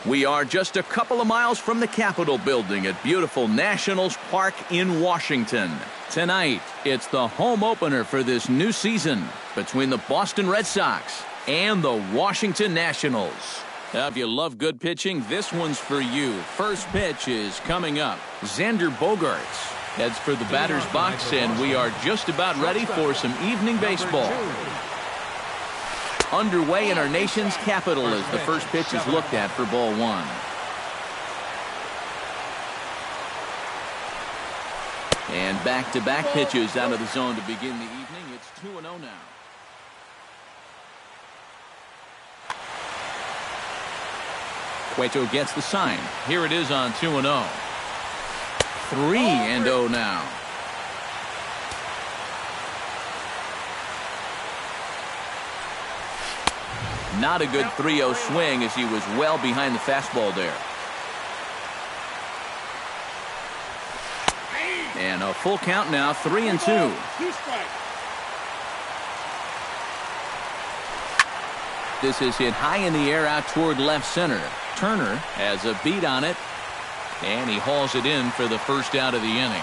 We are just a couple of miles from the Capitol building at beautiful Nationals Park in Washington. Tonight, it's the home opener for this new season between the Boston Red Sox and the Washington Nationals. Now, if you love good pitching, this one's for you. First pitch is coming up. Xander Bogaerts heads for the batter's box, and we are just about ready for some evening baseball. Underway in our nation's capital as the first pitch is looked at for ball one. And back-to-back pitches out of the zone to begin the evening. It's 2-0 now. Cueto gets the sign. Here it is on 2-0. 3-0 now. Not a good 3-0 swing as he was well behind the fastball there. And a full count now, 3-2. This is hit high in the air out toward left center. Turner has a beat on it, and he hauls it in for the first out of the inning.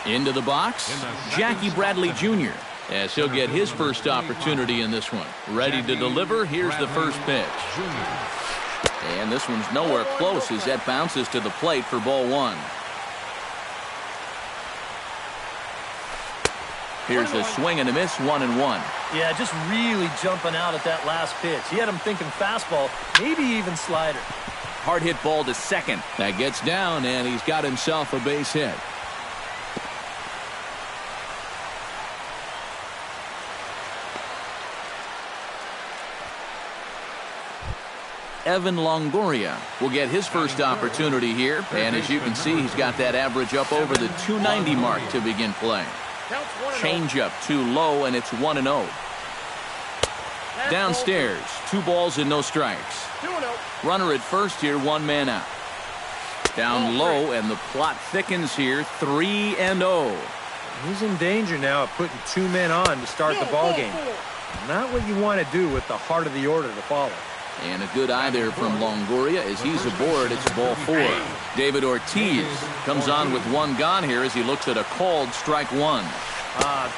Into the box, Jackie Bradley Jr. as he'll get his first opportunity in this one. Ready to deliver. Here's the first pitch. And this one's nowhere close as that bounces to the plate for ball one. Here's a swing and a miss, 1-1. Yeah, just really jumping out at that last pitch. He had him thinking fastball, maybe even slider. Hard hit ball to second. That gets down, and he's got himself a base hit. Evan Longoria will get his first opportunity here, and as you can see, he's got that average up over the 290 mark to begin play. Changeup too low, and it's 1-0. Downstairs, 2 balls and no strikes. Runner at first here, 1 man out. Down low, and the plot thickens here, 3-0. He's in danger now of putting 2 men on to start the ball game. Not what you want to do with the heart of the order to follow. And a good eye there from Longoria as he's aboard. It's ball 4. David Ortiz comes on with 1 gone here as he looks at a called strike 1.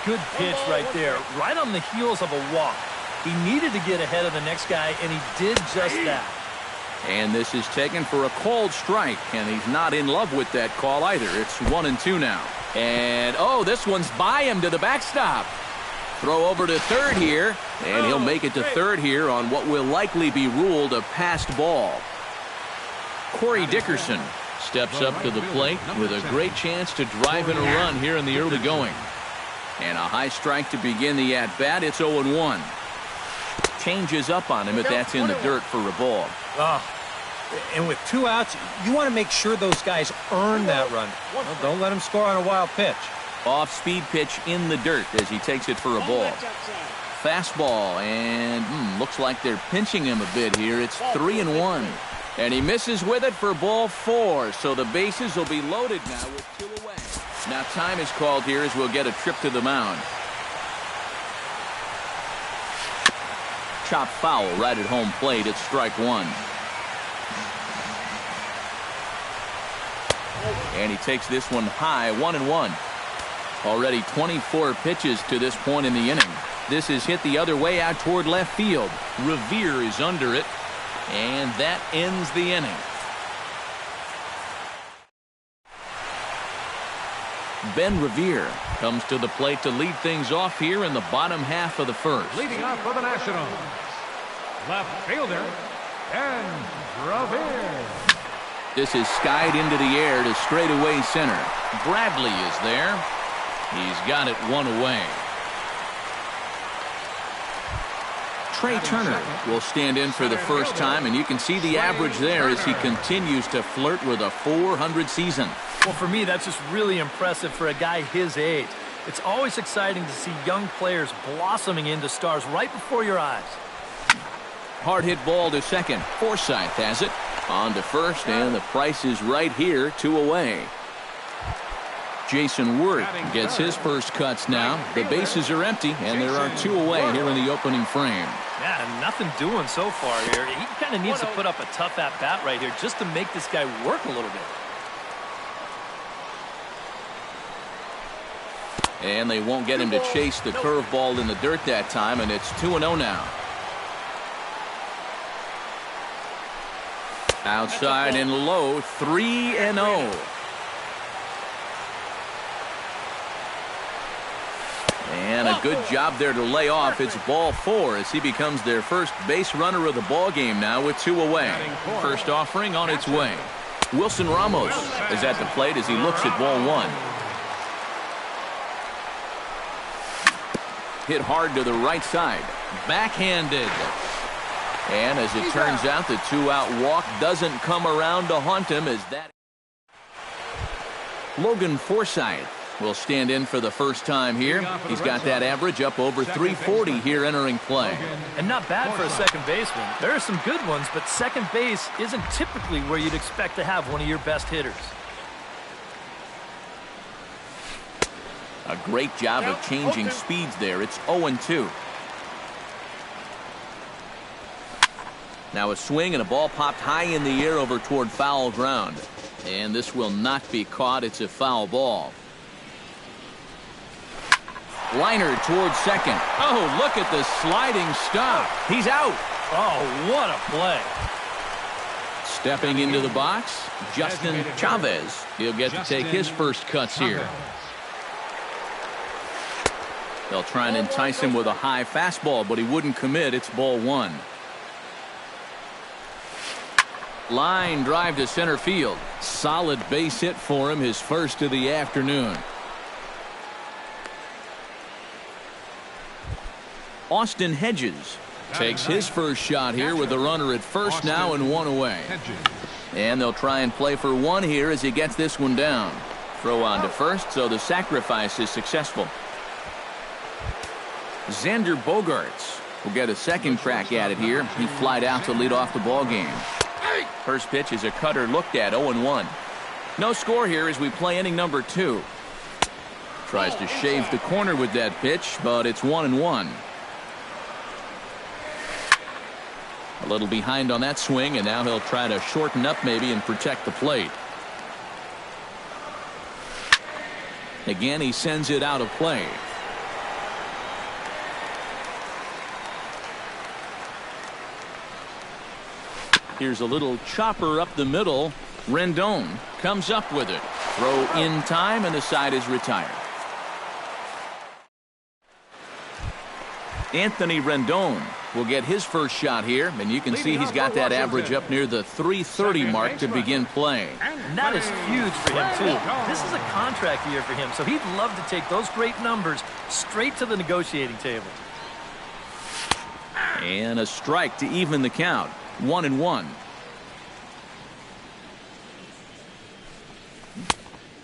Good pitch right there, right on the heels of a walk. He needed to get ahead of the next guy, and he did just that. And this is taken for a called strike, and he's not in love with that call either. It's 1-2 now. And, oh, this one's by him to the backstop. Throw over to third here, and he'll make it to third here on what will likely be ruled a passed ball. Corey Dickerson steps up to the plate with a great chance to drive in a run here in the early going. And a high strike to begin the at-bat. It's 0-1. Changes up on him, but that's in the dirt for a ball. And with 2 outs, you want to make sure those guys earn that run. Well, don't let them score on a wild pitch. Off-speed pitch in the dirt as he takes it for a ball. Fastball, and looks like they're pinching him a bit here. It's 3-1. And he misses with it for ball 4, so the bases will be loaded now with 2 away. Now time is called here as we'll get a trip to the mound. Chop foul right at home plate. It's strike 1. And he takes this one high, 1-1. Already 24 pitches to this point in the inning. This is hit the other way out toward left field. Revere is under it, and that ends the inning. Ben Revere comes to the plate to lead things off here in the bottom half of the first. Leading off for the Nationals, left fielder, Ben Revere. This is skied into the air to straightaway center. Bradley is there. He's got it 1 away. Trey Turner will stand in for the first time, and you can see the average there as he continues to flirt with a .400 season. Well, for me, that's just really impressive for a guy his age. It's always exciting to see young players blossoming into stars right before your eyes. Hard hit ball to second. Forsythe has it. On to first, and the price is right here, 2 away. Jason Wirt gets his first cuts now. The bases are empty, and there are 2 away here in the opening frame. Yeah, nothing doing so far here. He kind of needs to put up a tough at-bat right here just to make this guy work a little bit. And they won't get him to chase the curveball in the dirt that time, and it's 2-0 now. Outside and low, 3-0. And a good job there to lay off. It's ball 4 as he becomes their first base runner of the ball game now with 2 away. First offering on its way. Wilson Ramos is at the plate as he looks at ball 1. Hit hard to the right side. Backhanded. And as it turns out, the 2-out walk doesn't come around to haunt him as that. Logan Forsythe will stand in for the first time here. He's got that average up over 340 here entering play. And not bad for a second baseman. There are some good ones, but second base isn't typically where you'd expect to have one of your best hitters. A great job of changing speeds there. It's 0-2. Now a swing and a ball popped high in the air over toward foul ground. And this will not be caught. It's a foul ball. Liner towards second. Oh, look at the sliding stop. He's out. Oh, what a play. Stepping into the box, Justin Chavez. He'll get to take his first cuts here. They'll try and entice him with a high fastball, but he wouldn't commit. It's ball 1. Line drive to center field. Solid base hit for him, his first of the afternoon. Austin Hedges takes his first shot here with a runner at first now and 1 away. And they'll try and play for 1 here as he gets this one down. Throw on to first, so the sacrifice is successful. Xander Bogaerts will get a second crack at it here. He flied out to lead off the ball game. First pitch is a cutter looked at, 0-1. No score here as we play inning number 2. Tries to shave the corner with that pitch, but it's 1-1. A little behind on that swing, and now he'll try to shorten up maybe and protect the plate. Again, he sends it out of play. Here's a little chopper up the middle. Rendon comes up with it. Throw in time, and the side is retired. Anthony Rendon will get his first shot here, and you can see he's got that average up near the 330 mark to begin play. And that is huge for him, too. This is a contract year for him, so he'd love to take those great numbers straight to the negotiating table. And a strike to even the count. 1-1.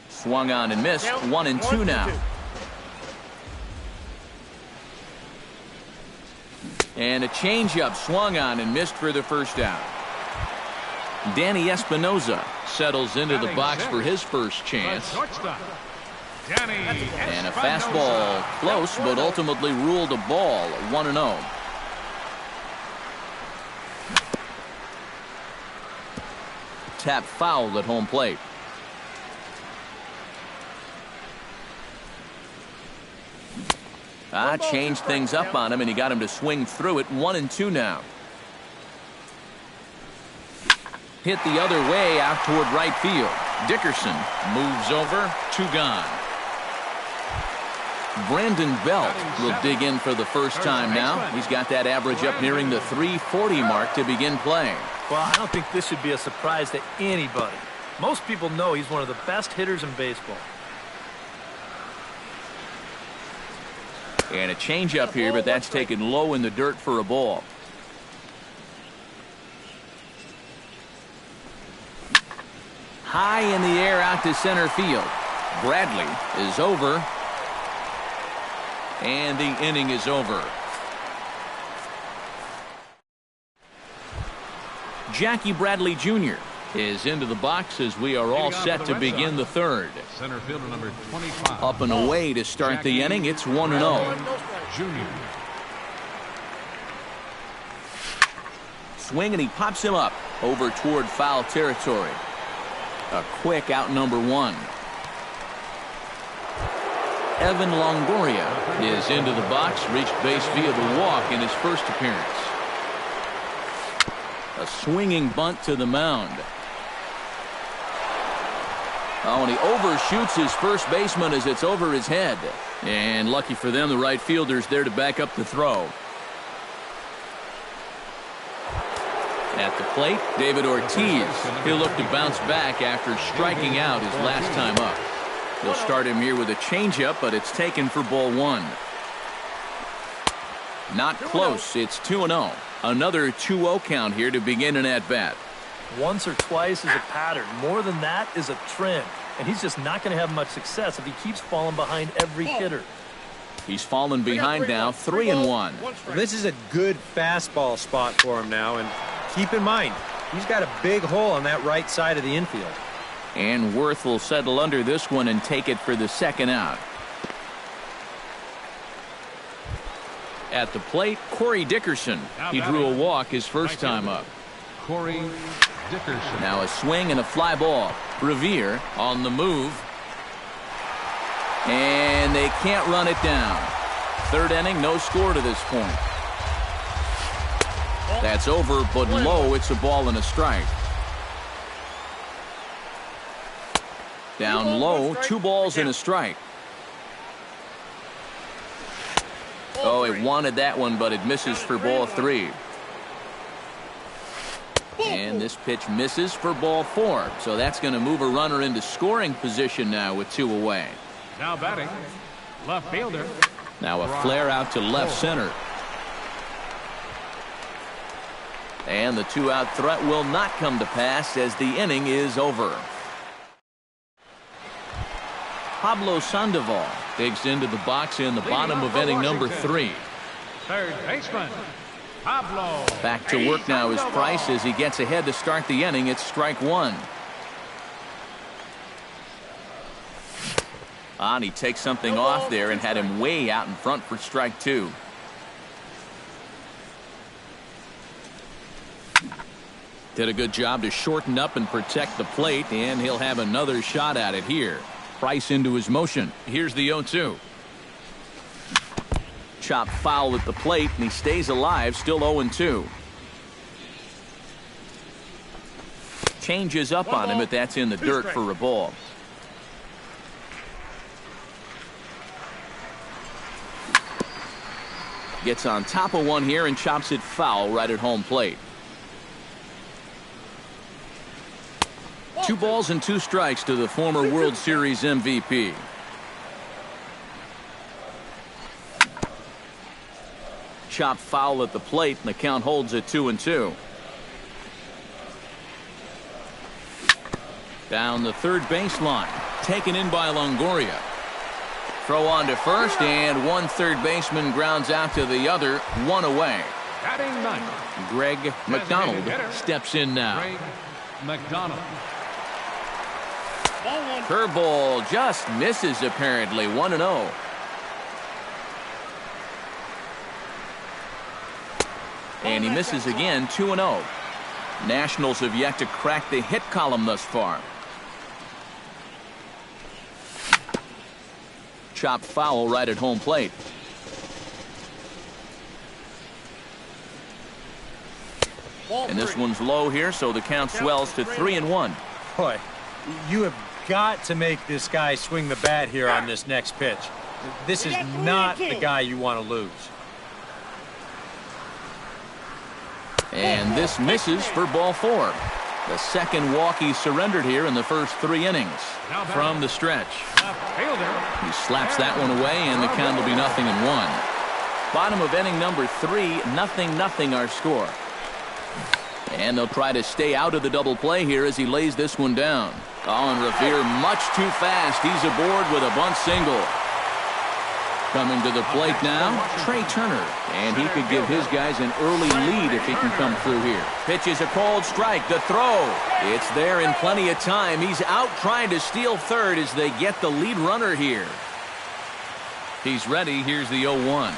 Swung on and missed. 1-2 now. And a changeup swung on and missed for the first out. Danny Espinoza settles into the box for his first chance. And a fastball close, but ultimately ruled a ball. 1-0. Tap fouled at home plate. Changed things up on him, and he got him to swing through it. 1-2 now. Hit the other way out toward right field. Dickerson moves over. 2 gone. Brandon Belt will dig in for the first time now. He's got that average up nearing the 340 mark to begin playing. Well, I don't think this should be a surprise to anybody. Most people know he's one of the best hitters in baseball. And a changeup here, but that's taken low in the dirt for a ball. High in the air out to center field. Bradley is over. And the inning is over. Jackie Bradley Jr. is into the box as we are all set to begin the third. Center fielder number 25. Up and away to start the inning. It's 1-0. Junior. swing, and he pops him up over toward foul territory. A quick out number one. Evan Longoria is into the box, reached base via the walk in his first appearance. A swinging bunt to the mound. Oh, and he overshoots his first baseman as it's over his head. And lucky for them, the right fielder's there to back up the throw. At the plate, David Ortiz. He'll look to bounce back after striking out his last time up. He'll start him here with a changeup, but it's taken for ball one. Not close. It's 2-0. Another 2-0 count here to begin an at-bat. Once or twice is a pattern. More than that is a trend. And he's just not going to have much success if he keeps falling behind every hitter. He's fallen behind now, 3-1. Well, this is a good fastball spot for him now, and keep in mind, he's got a big hole on that right side of the infield. And Worth will settle under this one and take it for the second out. At the plate, Corey Dickerson. He drew a walk his first time up. Corey Dickerson. Now a swing and a fly ball. Revere on the move. And they can't run it down. Third inning, no score to this point. That's over, but low. It's a ball and a strike. Down low, 2 balls and a strike. Oh, he wanted that one, but it misses for ball 3. And this pitch misses for ball 4. So that's going to move a runner into scoring position now with 2 away. Now batting, left fielder. Now a flare out to left center. And the 2-out threat will not come to pass as the inning is over. Pablo Sandoval digs into the box in the bottom of inning number 3. Third baseman, Pablo. Back to work now is Price as he gets ahead to start the inning. It's strike 1. And he takes something off there and had him way out in front for strike 2. Did a good job to shorten up and protect the plate, and he'll have another shot at it here. Price into his motion. Here's the 0-2. Chop foul at the plate, and he stays alive, still 0-2. Changes up on him, but that's in the dirt for a ball. Gets on top of one here and chops it foul right at home plate. 2 balls and 2 strikes to the former World Series MVP. Chop foul at the plate, and the count holds at 2-2. Down the third baseline, taken in by Longoria. Throw on to first, and one third baseman grounds out to the other, 1 away. Batting 9th. Greg McDonald steps in now. Greg McDonald. Curveball just misses apparently. 1-0. And he misses again. 2-0. Nationals have yet to crack the hit column thus far. Chop foul right at home plate. And this one's low here, so the count swells to 3-1. Boy, you have got to make this guy swing the bat here on this next pitch. This is not the guy you want to lose. And this misses for ball 4. The second walk he surrendered here in the first 3 innings. From the stretch. He slaps that one away, and the count will be 0-1. Bottom of inning number 3, 0-0 our score. And they'll try to stay out of the double play here as he lays this one down. Oh, and Revere much too fast. He's aboard with a bunt single. Coming to the plate now, Trey Turner. And he could give his guys an early lead if he can come through here. Pitches a cold strike. The throw. It's there in plenty of time. He's out trying to steal third as they get the lead runner here. He's ready. Here's the 0-1.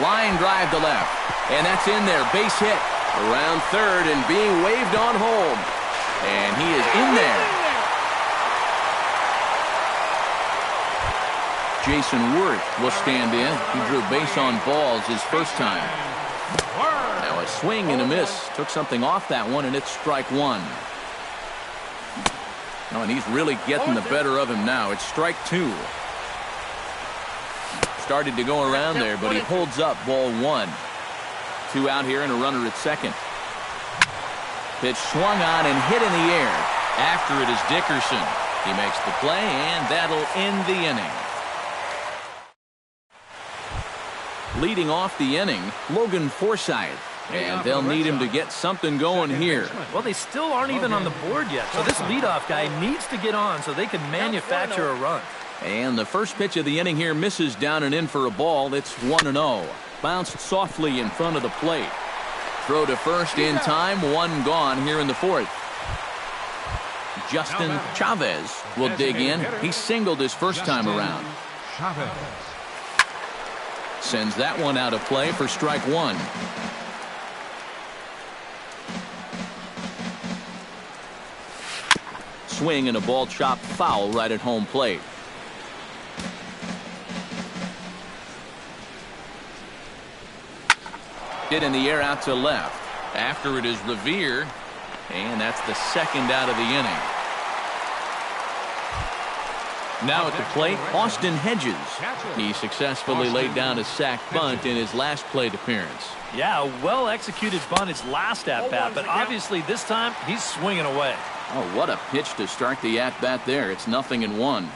Line drive to left. And that's in there. Base hit. Around third and being waved on home. And he is in there. Jason Worth will stand in. He drew base on balls his first time. Now a swing and a miss. Took something off that one, and it's strike one. Oh, and he's really getting the better of him now. It's strike two. Started to go around there, but he holds up ball one. 2 out here and a runner at second. Pitch swung on and hit in the air. After it is Dickerson. He makes the play, and that'll end the inning. Leading off the inning, Logan Forsythe. And they'll need him to get something going here. Well, they still aren't even on the board yet, so this leadoff guy needs to get on so they can manufacture a run. And the first pitch of the inning here misses down and in for a ball. It's 1-0. Bounced softly in front of the plate. Throw to first in time. One gone here in the fourth. Justin Chavez will dig in. He singled his first time around. Sends that one out of play for strike one. Swing and a ball chopped foul right at home plate. Hit in the air out to left. After it is Revere, and that's the second out of the inning. Now at the plate, Austin Hedges. He successfully laid down a sac bunt in his last plate appearance. Yeah, a well-executed bunt his last at-bat, but obviously this time he's swinging away. Oh, what a pitch to start the at-bat there. It's 0-1.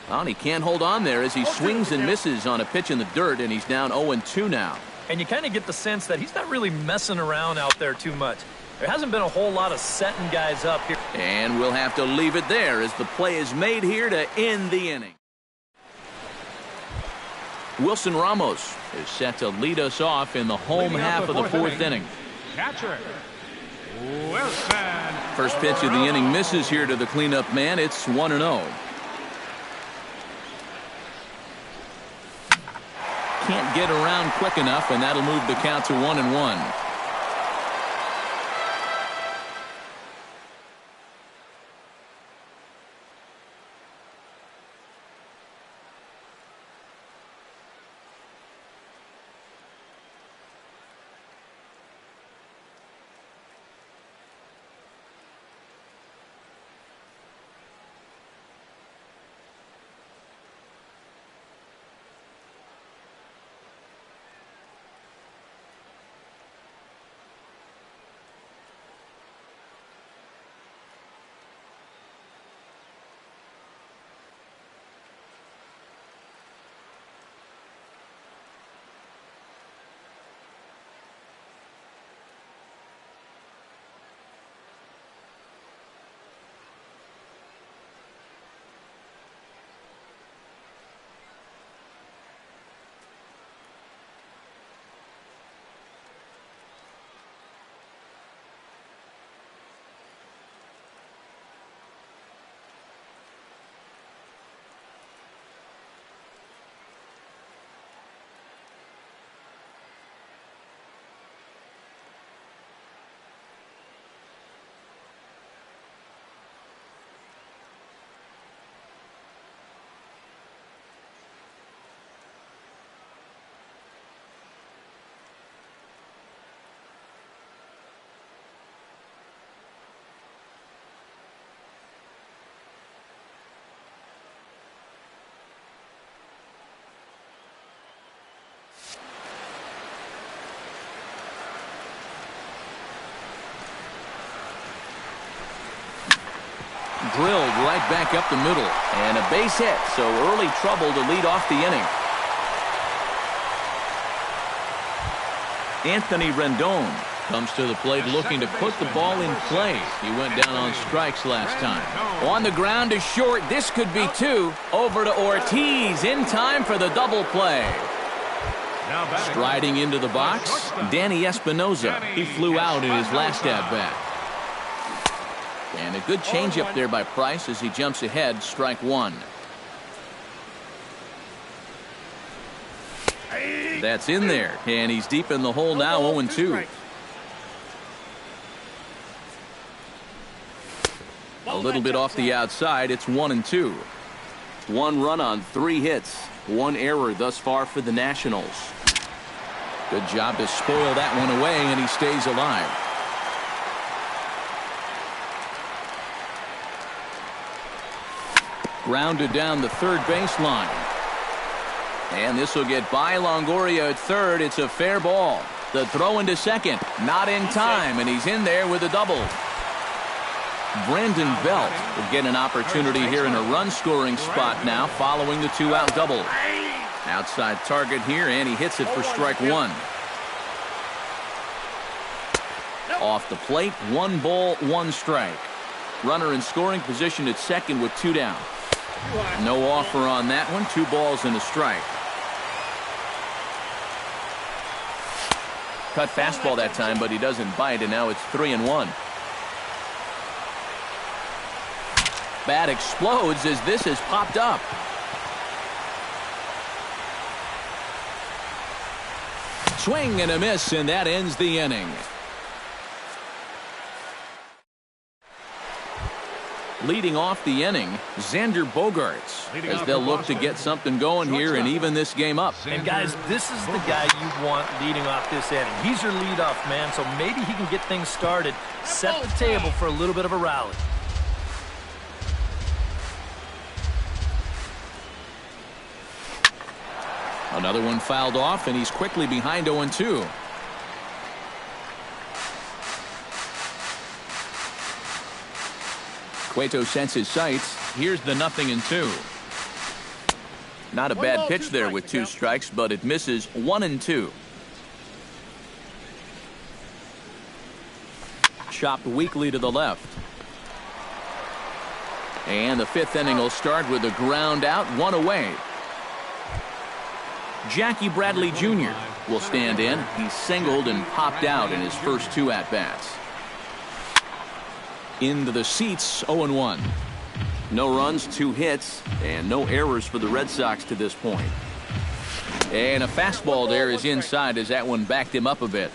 Well, he can't hold on there as he swings and misses on a pitch in the dirt, and he's down 0-2 now. And you kind of get the sense that he's not really messing around out there too much. There hasn't been a whole lot of setting guys up here. And we'll have to leave it there as the play is made here to end the inning. Wilson Ramos is set to lead us off in the home half of the fourth inning. Catcher, Wilson. First pitch of the inning misses here to the cleanup man. It's 1-0. Can't get around quick enough, and that'll move the count to 1-1. Drilled right back up the middle, and a base hit, so early trouble to lead off the inning. Anthony Rendon comes to the plate looking to put the ball in play. He went down on strikes last time. On the ground is short. This could be two. Over to Ortiz in time for the double play. Striding into the box, Danny Espinoza. He flew out in his last at-bat. And a good changeup there by Price as he jumps ahead, strike one. That's in there, and he's deep in the hole now, 0-2. little bit off the outside. It's 1-2. 1 run on 3 hits. 1 error thus far for the Nationals. Good job to spoil that one away, and he stays alive. Grounded down the third baseline. And this will get by Longoria at third. It's a fair ball. The throw into second. Not in time, and he's in there with a double. Brandon Belt will get an opportunity here in a run-scoring spot now following the 2-out double. Outside target here, and he hits it for strike 1. Off the plate, 1 ball, 1 strike. Runner in scoring position at second with 2 down. No offer on that one. 2 balls and a strike. Cut fastball that time, but he doesn't bite, and now it's 3-1. Bat explodes as this has popped up. Swing and a miss, and that ends the inning. Leading off the inning, Xander Bogaerts, as they'll look to get something going here and even this game up. And guys, this is the guy you want leading off this inning. He's your leadoff man, so maybe he can get things started, set the table for a little bit of a rally. Another one fouled off, and he's quickly behind 0-2. Cueto sets his sights. Here's the 0-2. Not a bad pitch there with 2 strikes, but it misses. 1-2. Chopped weakly to the left. And the 5th inning will start with a ground out, 1 away. Jackie Bradley Jr. will stand in. He's singled and popped out in his first 2 at-bats. Into the seats, 0-1. No runs, 2 hits, and no errors for the Red Sox to this point. And a fastball there is inside as that one backed him up a bit.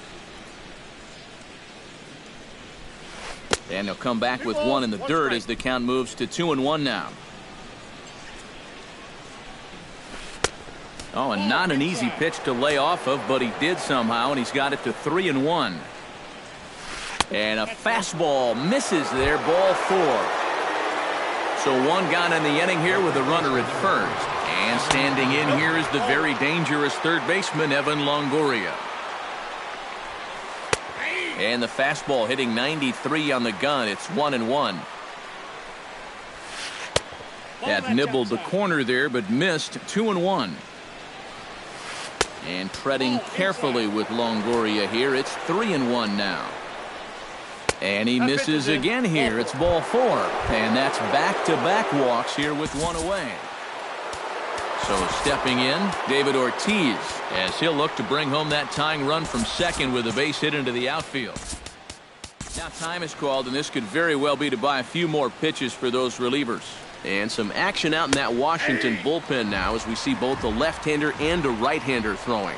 And he'll come back with 1 in the dirt as the count moves to 2-1 now. Oh, and not an easy pitch to lay off of, but he did somehow, and he's got it to 3-1. And a fastball misses there, ball 4. So 1 gone in the inning here with a runner at first. And standing in here is the very dangerous third baseman, Evan Longoria. And the fastball hitting 93 on the gun. It's 1-1. That nibbled the corner there, but missed. 2-1. And treading carefully with Longoria here. It's 3-1 now. And he misses again here. It's ball 4. And that's back-to-back walks here with 1 away. So stepping in, David Ortiz, as he'll look to bring home that tying run from second with a base hit into the outfield. Now time is called, and this could very well be to buy a few more pitches for those relievers. And some action out in that Washington bullpen now as we see both a left-hander and a right-hander throwing.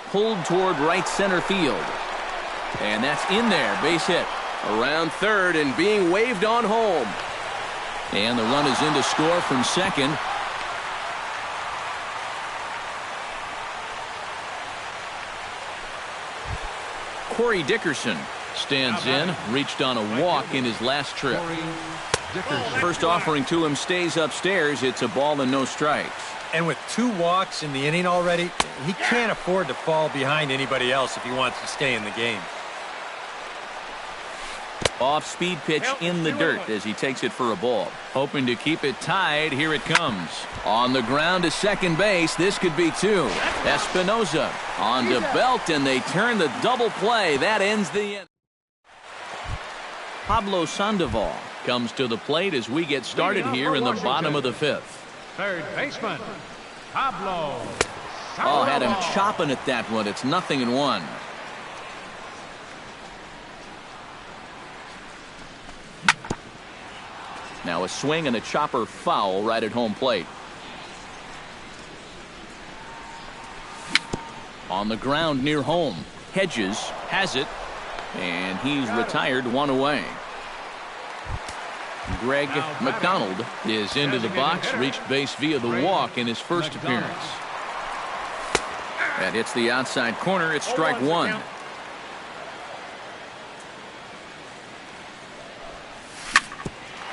Pulled toward right center field. And that's in there. Base hit. Around third and being waved on home. And the run is in to score from second. Corey Dickerson stands in. Reached on a walk in his last trip. First offering to him stays upstairs. It's a ball and no strikes. And with 2 walks in the inning already, he can't afford to fall behind anybody else if he wants to stay in the game. Off-speed pitch in the dirt as he takes it for a ball. Hoping to keep it tied. Here it comes. On the ground to second base. This could be 2. Espinosa on to Belt, and they turn the double play. That ends the inning. Pablo Sandoval comes to the plate as we get started here in the bottom of the 5th. Third baseman, Pablo. Oh, had him chopping at that one. It's 0-1. Now a swing and a chopper foul right at home plate. On the ground near home. Hedges has it, and he's retired 1 away. Greg McDonald is into the box, reached base via the walk in his first appearance. That hits the outside corner. It's strike one.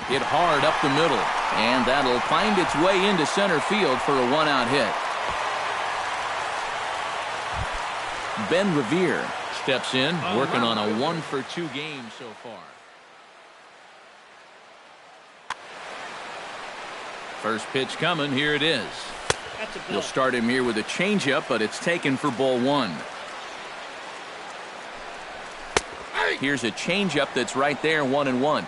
Hit hard up the middle, and that'll find its way into center field for a one-out hit. Ben Revere steps in, working on a 1-for-2 game so far. First pitch coming. Here it is. You'll start him here with a changeup, but it's taken for ball one. Here's a changeup that's right there, 1-1.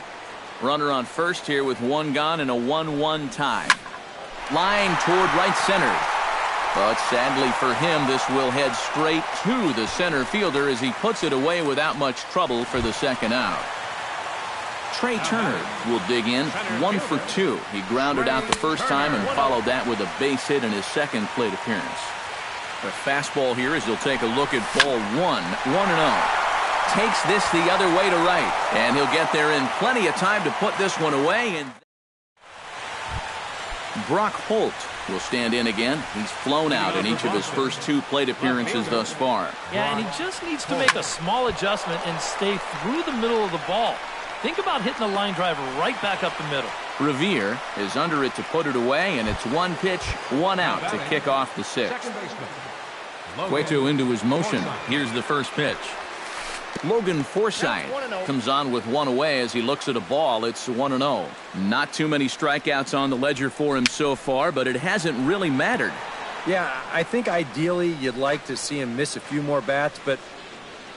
Runner on first here with one gone and a 1-1 tie. Line toward right center. But sadly for him, this will head straight to the center fielder as he puts it away without much trouble for the second out. Trey Turner will dig in, 1 for 2. He grounded out the first time and followed that with a base hit in his second plate appearance. The fastball here as he'll take a look at ball 1-0. Takes this the other way to right, and he'll get there in plenty of time to put this one away. And Brock Holt will stand in again. He's flown out in each of his first 2 plate appearances thus far. Yeah, and he just needs to make a small adjustment and stay through the middle of the ball. Think about hitting a line drive right back up the middle. Revere is under it to put it away, and it's 1 pitch, 1 out to kick off the 6th. Cueto into his motion. Here's the first pitch. Logan Forsythe comes on with 1 away as he looks at a ball. It's 1-0. Not too many strikeouts on the ledger for him so far, but it hasn't really mattered. Yeah, I think ideally you'd like to see him miss a few more bats, but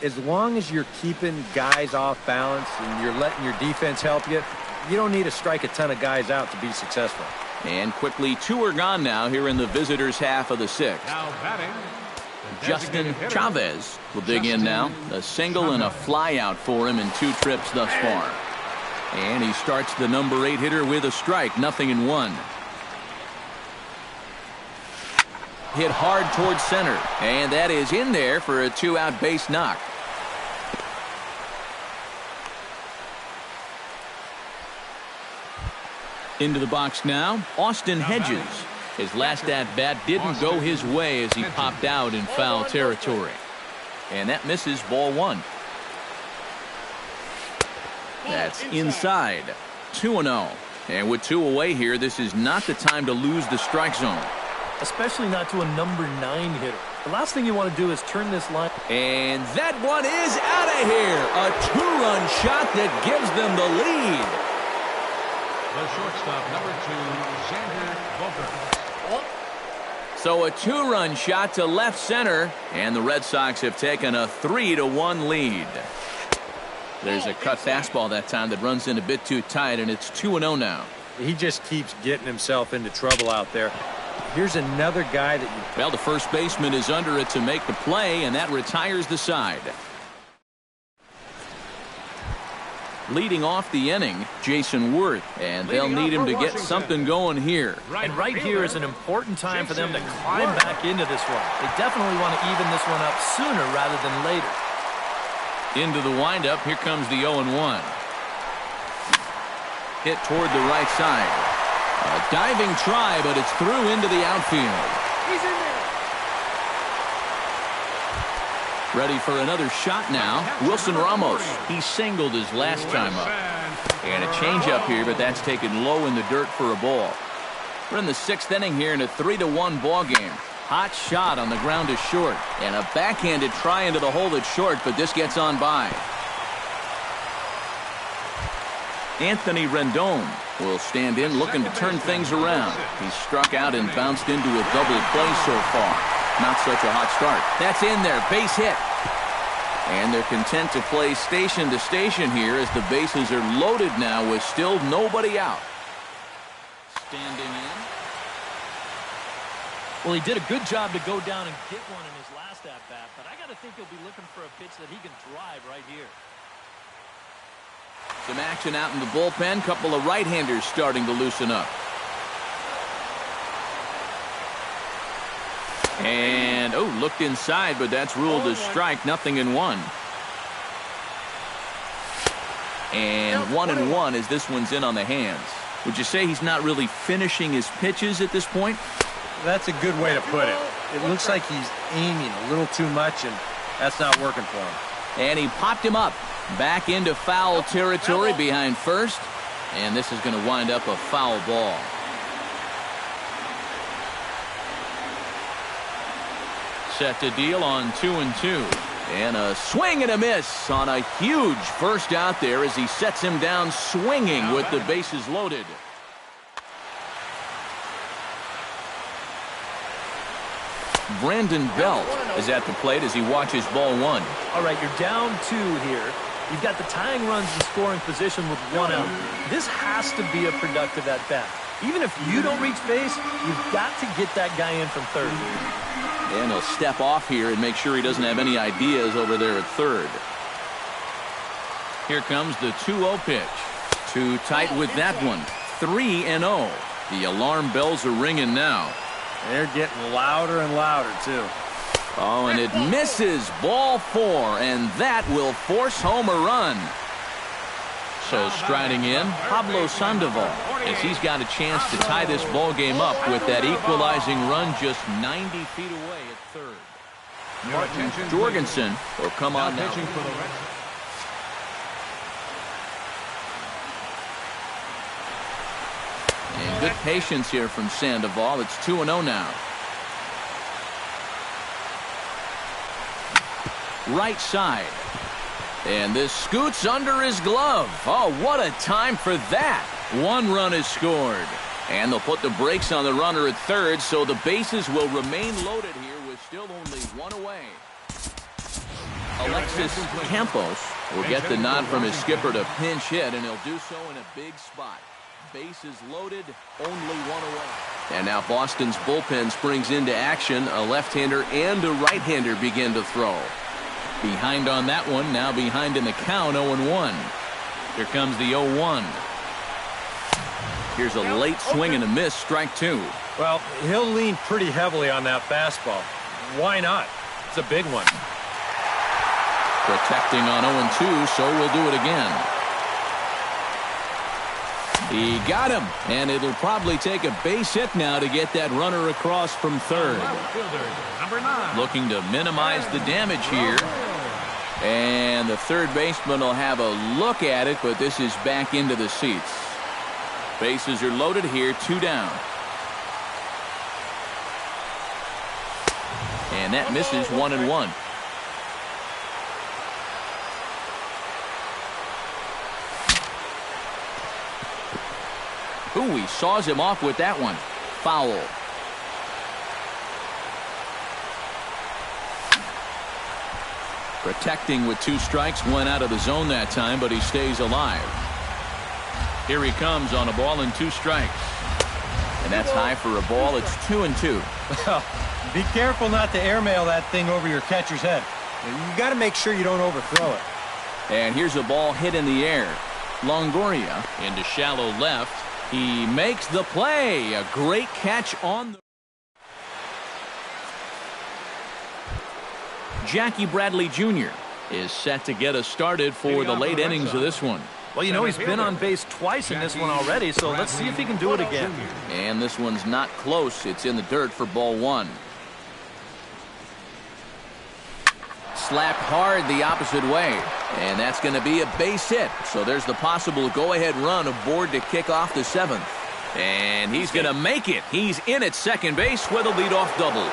as long as you're keeping guys off balance and you're letting your defense help you, you don't need to strike a ton of guys out to be successful. And quickly 2 are gone now here in the visitors' half of the 6th. Now batting, Justin Chavez will dig in now. A single and a fly out for him in 2 trips thus far. And he starts the number 8 hitter with a strike, 0-1. Hit hard towards center, and that is in there for a 2-out base knock. Into the box now, Austin Hedges. His last at-bat didn't go his way as he popped out in foul territory. And that misses ball 1. That's inside. 2-0. And with 2 away here, this is not the time to lose the strike zone. Especially not to a number 9 hitter. The last thing you want to do is turn this line. And that one is out of here. A 2-run shot that gives them the lead. the shortstop, number 2, Xander Bogaerts. So a 2-run shot to left center, and the Red Sox have taken a 3-1 lead. There's a cut fastball that time that runs in a bit too tight, and it's 2-0 now. He just keeps getting himself into trouble out there. Here's another guy that you... Well, the first baseman is under it to make the play, and that retires the side. Leading off the inning, Jason Worth, and they'll need him to get something going here. And right here is an important time for them to climb back into this one. They definitely want to even this one up sooner rather than later. Into the windup, here comes the 0-1. Hit toward the right side. A diving try, but it's through into the outfield. He's in there. Ready for another shot now. Wilson Ramos. He singled his last time up. And a changeup here, but that's taken low in the dirt for a ball. We're in the 6th inning here in a 3-1 ball game. Hot shot on the ground is short. And a backhanded try into the hole that's short, but this gets on by. Anthony Rendon will stand in looking to turn things around. He's struck out and bounced into a double play so far. Not such a hot start. That's in there. Base hit. And they're content to play station to station here as the bases are loaded now with still nobody out. Standing in. Well, he did a good job to go down and get one in his last at-bat, but I got to think he'll be looking for a pitch that he can drive right here. Some action out in the bullpen. Couple of right-handers starting to loosen up. And, looked inside, but that's ruled as strike, 0-1. And 1-1 as this one's in on the hands. Would you say he's not really finishing his pitches at this point? That's a good way to put it. It looks like he's aiming a little too much, and that's not working for him. And he popped him up. Back into foul territory behind first. And this is going to wind up a foul ball. Set to deal on 2-2. And a swing and a miss on a huge first out there as he sets him down swinging with the bases loaded. Brandon Belt is at the plate as he watches ball one. All right, you're down 2 here. You've got the tying runs in scoring position with 1 out. This has to be a productive at-bat. Even if you don't reach base, you've got to get that guy in from third. And he'll step off here and make sure he doesn't have any ideas over there at third. Here comes the 2-0 pitch. Too tight with that one. 3-0. The alarm bells are ringing now. They're getting louder and louder, too. Oh, and it misses. Ball 4, and that will force home a run. So striding in, Pablo Sandoval, as he's got a chance to tie this ball game up with that equalizing run just 90 feet away at third. Martin Jorgensen will come on now. And good patience here from Sandoval. It's 2-0 now. Right side. And this scoots under his glove. Oh, what a time for that. 1 run is scored. And they'll put the brakes on the runner at third, so the bases will remain loaded here with still only 1 away. Alexis Campos will get the nod from his skipper to pinch hit, and he'll do so in a big spot. Bases loaded, only 1 away. And now Boston's bullpen springs into action. A left-hander and a right-hander begin to throw. Behind on that one, now behind in the count, 0-1. Here comes the 0-1. Here's a late swing and a miss, strike 2. Well, he'll lean pretty heavily on that fastball. Why not? It's a big one. Protecting on 0-2, so we'll do it again. He got him, and it'll probably take a base hit now to get that runner across from third. Looking to minimize the damage here. And the third baseman will have a look at it, but this is back into the seats. Bases are loaded here, 2 down. And that misses 1-1. Ooh, he saws him off with that one. Foul. Protecting with 2 strikes, 1 out of the zone that time, but he stays alive. Here he comes on a ball and 2 strikes. And that's high for a ball. It's 2-2. Be careful not to airmail that thing over your catcher's head. You got to make sure you don't overthrow it. And here's a ball hit in the air. Longoria into shallow left. He makes the play. A great catch on the... Jackie Bradley Jr. is set to get us started for the late innings of this one. Well, you know, he's been on base twice in this one already, so let's see if he can do it again. And this one's not close. It's in the dirt for ball 1. Slapped hard the opposite way. And that's going to be a base hit. So there's the possible go-ahead run aboard to kick off the 7th. And he's going to make it. He's in at second base with a leadoff double.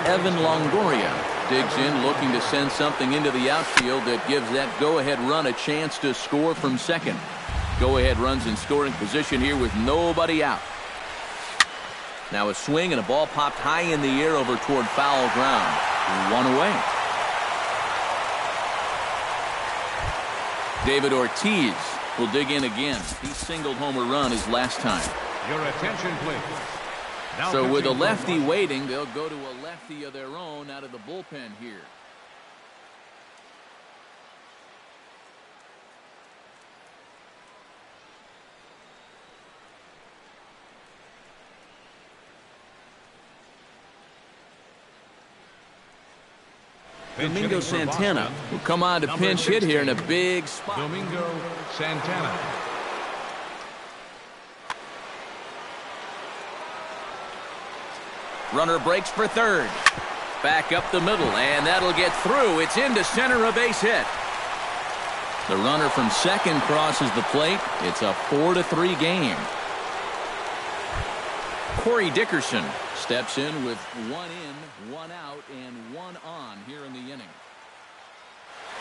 Evan Longoria digs in, looking to send something into the outfield that gives that go-ahead run a chance to score from second. Go-ahead runs in scoring position here with nobody out. Now a swing and a ball popped high in the air over toward foul ground. 1 away. David Ortiz will dig in again. He singled home a run his last time. Your attention, please. Now So with a pitching lefty waiting, they'll go to a lefty of their own out of the bullpen here. Domingo Santana will come on to pinch hit here in a big spot. Domingo Santana. Runner breaks for third. Back up the middle, and that'll get through. It's into center, a base hit. The runner from second crosses the plate. It's a 4-3 game. Corey Dickerson steps in with 1 in, 1 out, and 1 on here in the inning.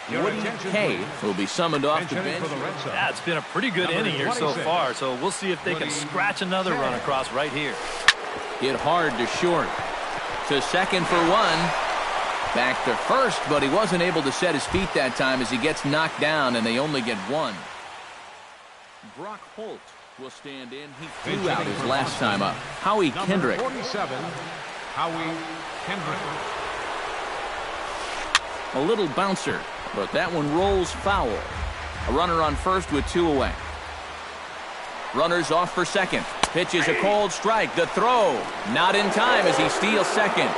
Woody Kay will be summoned off the bench. Yeah, it's been a pretty good inning here so far, so we'll see if they can scratch another run across right here. Hit hard to short. To second for 1. Back to first, but he wasn't able to set his feet that time as he gets knocked down, and they only get 1. Brock Holt will stand in. He flew out his last time up. Howie Kendrick. 47, Howie Kendrick. A little bouncer, but that one rolls foul. A runner on first with 2 away. Runners off for second. Pitch is a cold strike. The throw not in time as he steals second.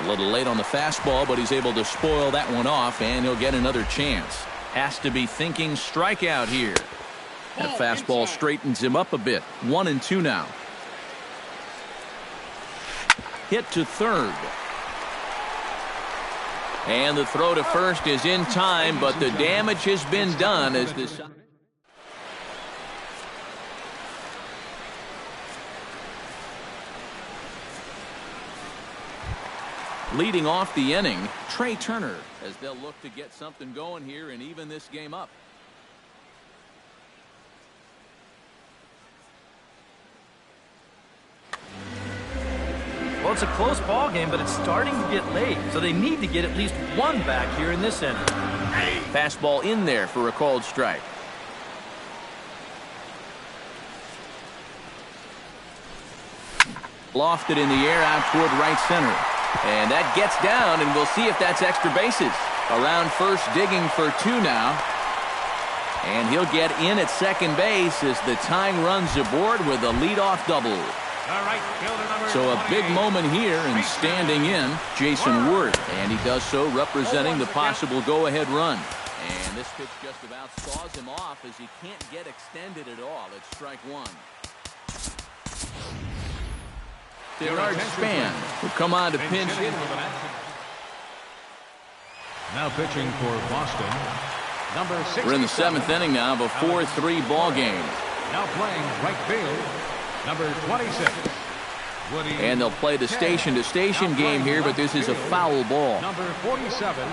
A little late on the fastball, but he's able to spoil that one off, and he'll get another chance. Has to be thinking strikeout here. That fastball straightens him up a bit. 1-2 now. Hit to third. And the throw to first is in time, but the damage has been done as this. Leading off the inning, Trey Turner, as they'll look to get something going here and even this game up. Well, it's a close ball game, but it's starting to get late, so they need to get at least 1 back here in this inning. Fastball in there for a called strike. Lofted in the air out toward right center. And that gets down, and we'll see if that's extra bases. Around first, digging for 2 now. And he'll get in at second base as the tying runs aboard with a leadoff double. So a big moment here, and standing in, Jason Worth. And he does so representing the possible go-ahead run. And this pitch just about saws him off as he can't get extended at all. It's strike 1. Bernard Span will come on to pinch hit. Now pitching for Boston, number 6. We're in the 7th inning now of a 4-3 ball game. Now playing right field, number 26. Woody. And they'll play the station-to-station game here, but this is a foul ball. Number 47,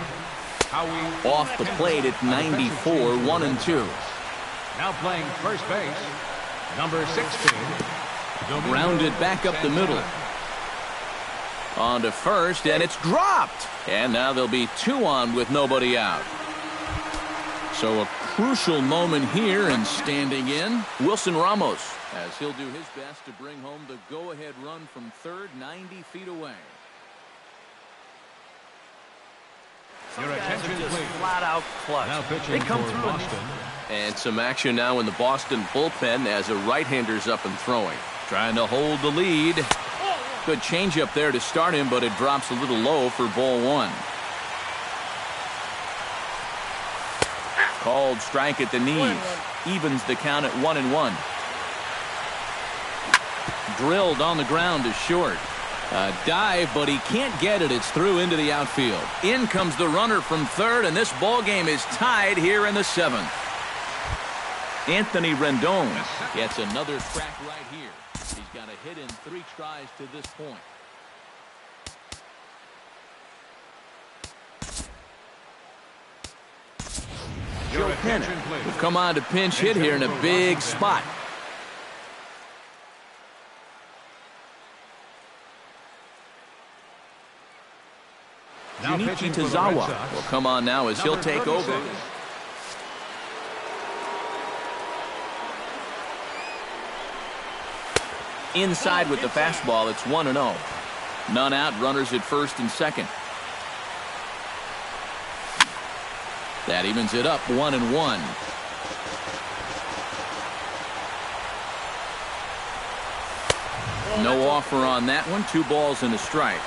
Howie. Off the plate at 94, 1-2. Now playing first base, number 16. Grounded back up the middle. On to first, and it's dropped. And now there'll be 2 on with nobody out. So a crucial moment here, and standing in, Wilson Ramos, as he'll do his best to bring home the go-ahead run from third, 90 feet away. Some guys are just flat out clutch. Now pitching they come for through Boston. And some action now in the Boston bullpen as a right-hander's up and throwing. Trying to hold the lead. Good changeup there to start him, but it drops a little low for ball 1. Called strike at the knees. Evens the count at 1-1. Drilled on the ground to short. A dive, but he can't get it. It's through into the outfield. In comes the runner from third, and this ball game is tied here in the 7th. Anthony Rendon gets another crack right here. He's got a hit in 3 tries to this point. Joe Pennant will come on to pinch hit here in a big spot. Junichi Tazawa will come on now as he'll take over. Inside with the fastball, it's 1-0. None out, runners at first and second. That evens it up, 1-1. No offer on that one. 2 balls and a strike.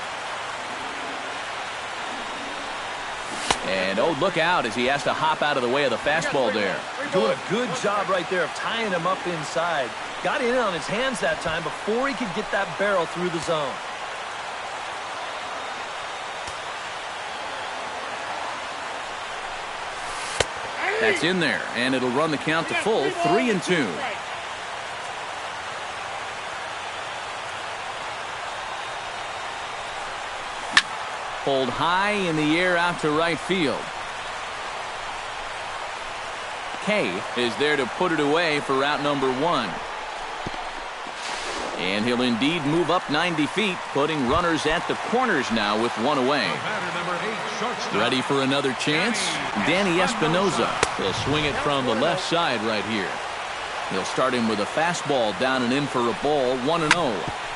And, oh, look out as he has to hop out of the way of the fastball there. Doing a good job right there of tying him up inside. Got in on his hands that time before he could get that barrel through the zone. That's in there, and it'll run the count to full, 3-2. Pulled high in the air out to right field. Kay is there to put it away for route number 1. And he'll indeed move up 90 feet, putting runners at the corners now with 1 away. Ready for another chance? Danny Espinoza. He'll swing it from the left side right here. He'll start him with a fastball down and in for a ball, 1-0.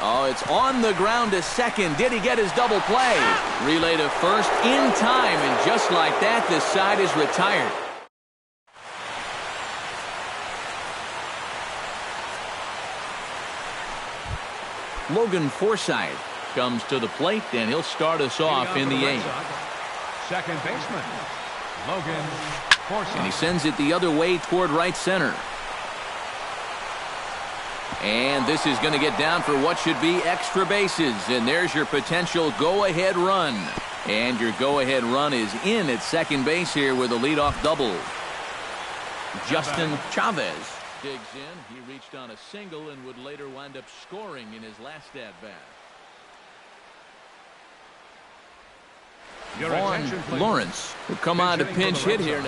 Oh, it's on the ground to second. Did he get his double play? Relay to first in time, and just like that, this side is retired. Logan Forsythe comes to the plate, and he'll start us off in the 8th. Second baseman, Logan Forsythe. And he sends it the other way toward right center. And this is going to get down for what should be extra bases. And there's your potential go-ahead run. And your go-ahead run is in at second base here with a leadoff double. Justin Chavez digs in. He reached on a single and would later wind up scoring in his last at-bat. Vaughn Lawrence will come on to pinch hit here.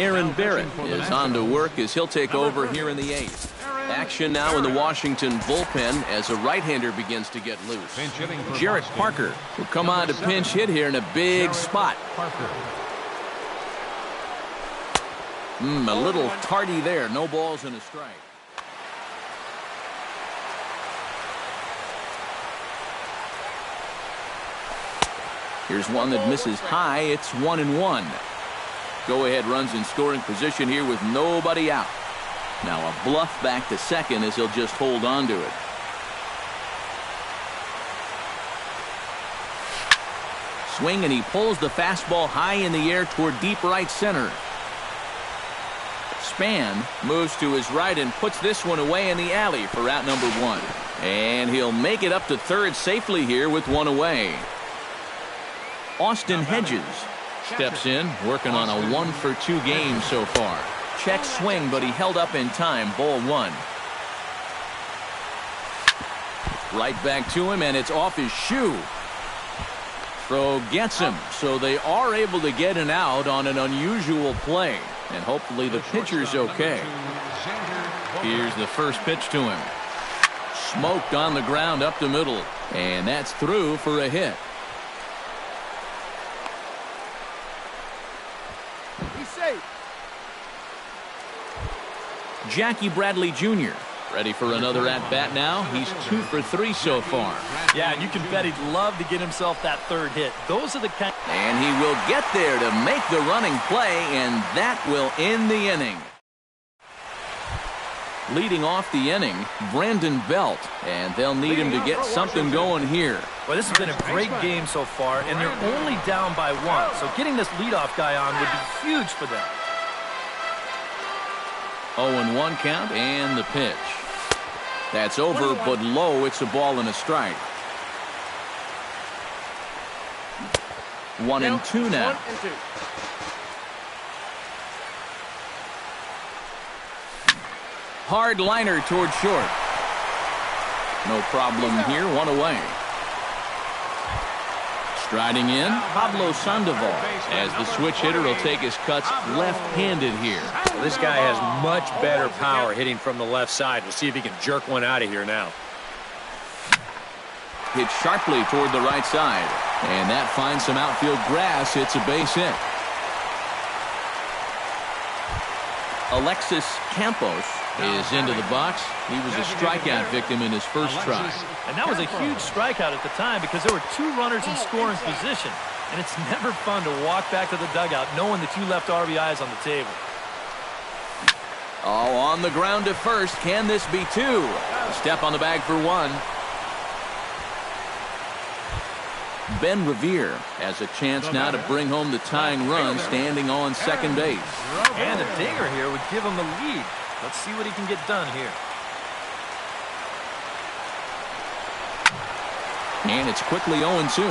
Aaron Barrett is on to work as he'll take over here in the 8th. Action now in the Washington bullpen as a right-hander begins to get loose. Jarrett Parker will come on to pinch hit here in a big spot. A little tardy there. No balls and a strike. Here's one that misses high. It's 1-1. Go-ahead runs in scoring position here with nobody out. Now a bluff back to second as he'll just hold on to it. Swing, and he pulls the fastball high in the air toward deep right center. Span moves to his right and puts this one away in the alley for out number 1. And he'll make it up to third safely here with 1 away. Austin Hedges steps in, working on a 1-for-2 game so far. Check swing, but he held up in time. Ball 1. Right back to him, and it's off his shoe. Throw gets him, so they are able to get an out on an unusual play. And hopefully the pitcher's okay. Here's the first pitch to him. Smoked on the ground up the middle. And that's through for a hit. Jackie Bradley Jr. ready for another at-bat now. He's 2 for 3 so far. Yeah, and you can bet he'd love to get himself that third hit. Those are the kind. And he will get there to make the running play, and that will end the inning. Leading off the inning, Brandon Belt, and they'll need him to get something going here. Well, this has been a great game so far, and they're only down by 1. So getting this leadoff guy on would be huge for them. 0-1 count, and the pitch. That's over, but low. It's a ball and a strike. 1-2 now. Hard liner toward short. No problem here. 1 away. Striding in, Pablo Sandoval, as the switch hitter will take his cuts left-handed here. Well, this guy has much better power hitting from the left side. We'll see if he can jerk one out of here now. Hit sharply toward the right side, and that finds some outfield grass. It's a base hit. Alexis Campos is into the box. He was a strikeout victim in his first try. And that was a huge strikeout at the time because there were 2 runners in scoring position. And it's never fun to walk back to the dugout knowing that you left RBIs on the table. Oh, on the ground to first. Can this be two? A step on the bag for one. Ben Revere has a chance now to bring home the tying run standing on second base. And a dinger here would give him the lead. Let's see what he can get done here. And it's quickly 0-2.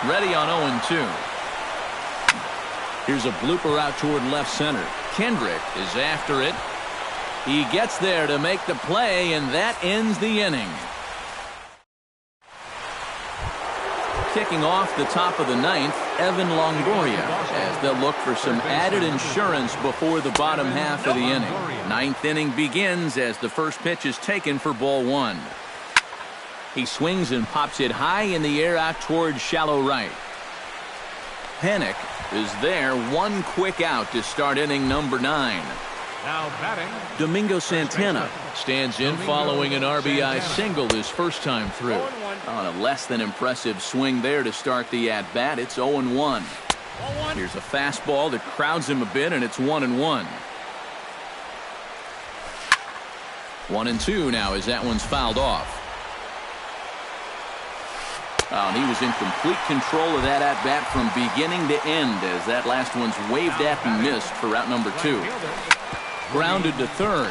Ready on 0-2. Here's a blooper out toward left center. Kendrick is after it. He gets there to make the play, and that ends the inning. Kicking off the top of the ninth, Evan Longoria, as they'll look for some added insurance before the bottom half of the inning. Ninth inning begins as the first pitch is taken for ball one. He swings and pops it high in the air out towards shallow right. Panic is there, one quick out to start inning number 9. Now batting, Domingo Santana stands in following an RBI single his first time through. On a less than impressive swing there to start the at-bat. It's 0-1. Here's a fastball that crowds him a bit, and it's 1-1. 1-2 now as that one's fouled off. Oh, and he was in complete control of that at-bat from beginning to end as that last one's waved at and missed for route number 2. Grounded to third.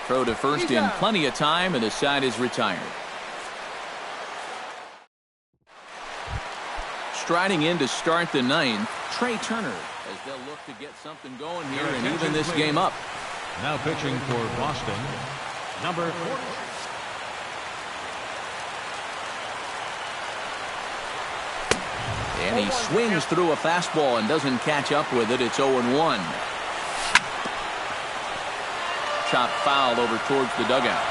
Throw to first in plenty of time, and the side is retired. Striding in to start the ninth, Trey Turner, as they'll look to get something going here and even this game up. now pitching for Boston, number 4. And he swings through a fastball and doesn't catch up with it. It's 0-1. Chopped foul over towards the dugout.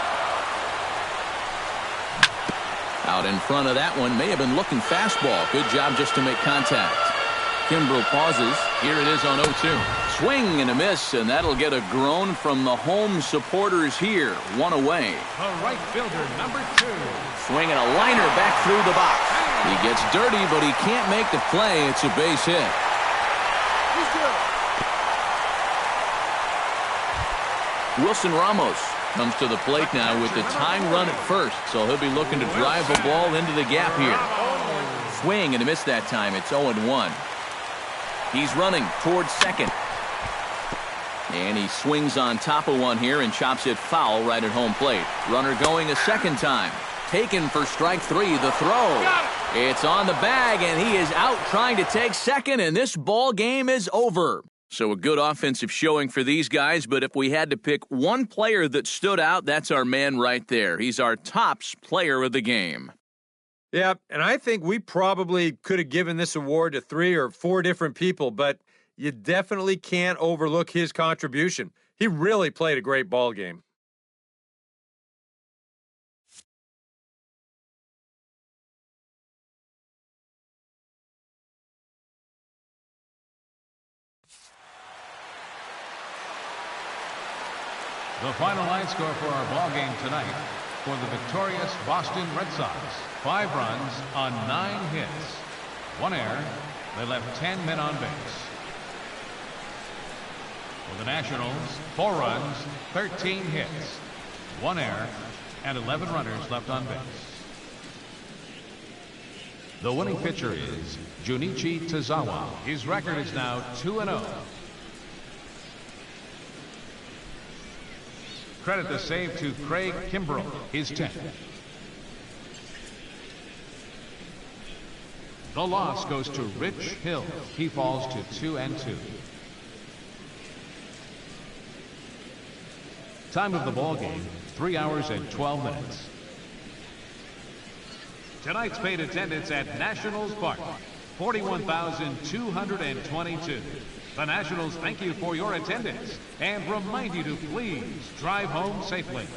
Out in front of that one. May have been looking fastball. Good job just to make contact. Kimbrel pauses. Here it is on 0-2. Swing and a miss, and that'll get a groan from the home supporters here. One away. The right fielder, number 2. Swinging a liner back through the box. He gets dirty, but he can't make the play. It's a base hit. Wilson Ramos comes to the plate now with the tying run at first, so he'll be looking to drive a ball into the gap here. Swing and a miss that time. It's 0-1. He's running towards second. And he swings on top of one here and chops it foul right at home plate. Runner going a second time. Taken for strike 3. The throw. It's on the bag, and he is out trying to take second, and this ball game is over. So a good offensive showing for these guys, but if we had to pick one player that stood out, that's our man right there. He's our tops player of the game. Yeah, and I think we probably could have given this award to 3 or 4 different people, but you definitely can't overlook his contribution. He really played a great ball game. The final line score for our ball game tonight for the victorious Boston Red Sox: 5 runs on 9 hits, 1 error. They left 10 men on base. For the Nationals, 4 runs, 13 hits, 1 error, and 11 runners left on base. The winning pitcher is Junichi Tazawa. His record is now 2-0. Credit the save to Craig Kimbrel, his 10th. The loss goes to Rich Hill. He falls to 2-2. Time of the ball game, 3 hours and 12 minutes. Tonight's paid attendance at Nationals Park, 41,222. The Nationals thank you for your attendance and remind you to please drive home safely.